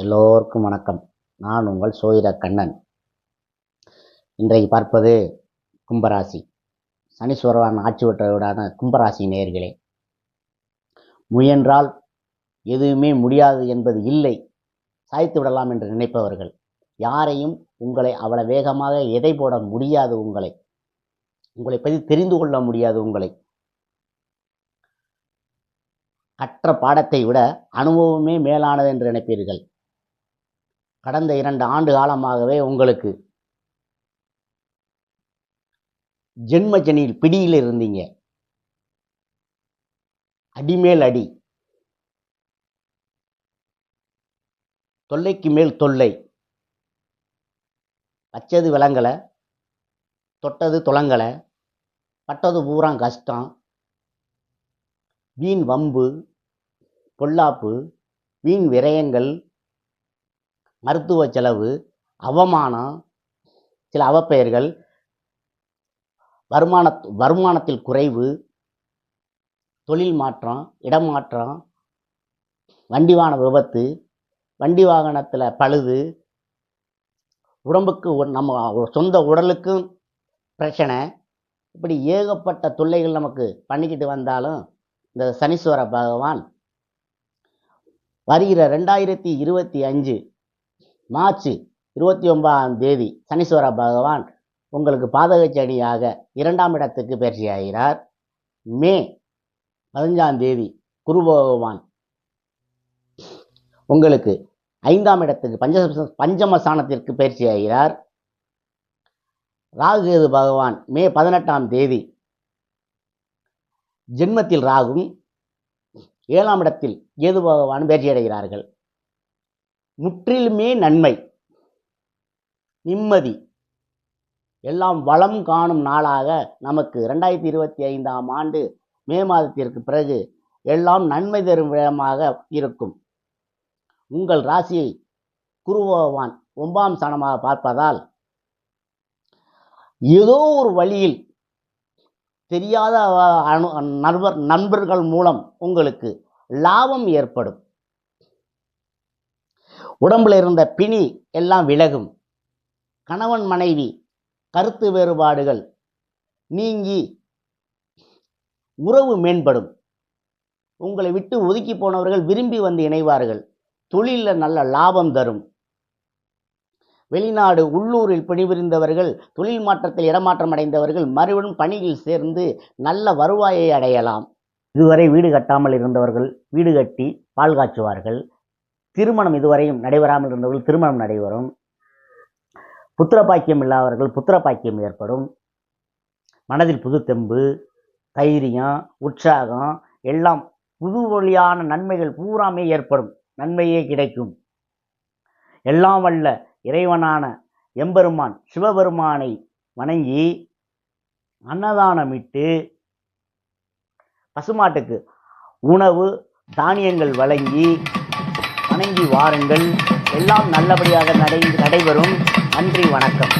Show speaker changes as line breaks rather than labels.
எல்லோருக்கும் வணக்கம். நான் உங்கள் சோதிட கண்ணன். இன்றைக்கு பார்ப்பது கும்பராசி. சனீஸ்வரன் ஆட்சி பெற்றவரான கும்பராசி நேயர்களே, முயன்றால் எதுவுமே முடியாது என்பது இல்லை, சாய்த்து விடலாம் என்று நினைப்பவர்கள், யாரையும் உங்களை அவ்வளவு வேகமாக எடை போட முடியாது, உங்களை பற்றி தெரிந்து கொள்ள முடியாது. உங்களை கற்ற பாடத்தை விட அனுபவமே மேலானது என்று நினைப்பீர்கள். கடந்த 2 ஆண்டு காலமாகவே உங்களுக்கு ஜென்மஜனியில் பிடியில் இருந்தீங்க. அடிமேல் அடி, தொல்லைக்கு மேல் தொல்லை, வச்சது விளங்கலை, தொட்டது துளங்கலை, பட்டது பூரா கஷ்டம், வீண் வம்பு, பொல்லாப்பு, வீண் விரயங்கள், மருத்துவ செலவு, அவமானம், சில அவப்பெயர்கள், வருமானத்தில் குறைவு, தொழில் மாற்றம், இடமாற்றம், வண்டி வாகன விபத்து, வண்டி வாகனத்தில் பழுது, உடம்புக்கு நம்ம சொந்த உடலுக்கும் பிரச்சனை, இப்படி ஏகப்பட்ட தொல்லைகள் நமக்கு பண்ணிக்கிட்டு வந்தாலும் இந்த சனீஸ்வர பகவான் வருகிற 2025 மார்ச் 29 சனீஸ்வர பகவான் உங்களுக்கு பாதகச்சனியாக 2ஆம் இடத்துக்கு பயிற்சியாகிறார். மே 15 குரு பகவான் உங்களுக்கு 5ஆம் இடத்துக்கு பஞ்சமஸ்தானத்திற்கு பயிற்சியாகிறார். ராகுகேது பகவான் மே 18 ஜென்மத்தில் ராகும், 7ஆம் இடத்தில் கேது பகவான் பயிற்சி அடைகிறார்கள். முற்றிலுமே நன்மை, நிம்மதி, எல்லாம் வளம் காணும் நாளாக நமக்கு 2025ஆம் ஆண்டு மே மாதத்திற்கு பிறகு எல்லாம் நன்மை தரும் விதமாக இருக்கும். உங்கள் ராசியை குரு பகவான் 9ஆம் ஸ்தானமாக பார்ப்பதால் ஏதோ ஒரு வழியில் தெரியாத நண்பர்கள் மூலம் உங்களுக்கு லாபம் ஏற்படும். உடம்புல இருந்த பிணி எல்லாம் விலகும். கணவன் மனைவி கருத்து வேறுபாடுகள் நீங்கி உறவு மேம்படும். உங்களை விட்டு ஒதுக்கி போனவர்கள் விரும்பி வந்து இணைவார்கள். தொழிலில் நல்ல லாபம் தரும். வெளிநாடு உள்ளூரில் பணிபுரிந்தவர்கள், தொழில் மாற்றத்தில் இடமாற்றம் அடைந்தவர்கள் மறுபடியும் பணியில் சேர்ந்து நல்ல வருவாயை அடையலாம். இதுவரை வீடு கட்டாமல் இருந்தவர்கள் வீடு கட்டி பால் காய்ச்சுவார்கள். திருமணம் இதுவரையும் நடைபெறாமல் இருந்தவர்கள் திருமணம் நடைபெறும். புத்திர பாக்கியம் இல்லாதவர்கள் புத்திர பாக்கியம் ஏற்படும். மனதில் புது தெம்பு, தைரியம், உற்சாகம், எல்லாம் புது வழியான நன்மைகள் பூராமே ஏற்படும். நன்மையே கிடைக்கும். எல்லாம் வல்ல இறைவனான எம்பெருமான் சிவபெருமானை வணங்கி அன்னதானமிட்டு பசுமாட்டுக்கு உணவு தானியங்கள் வழங்கி வணங்கி வாருங்கள். எல்லாம் நல்லபடியாக நடைபெறும். நன்றி, வணக்கம்.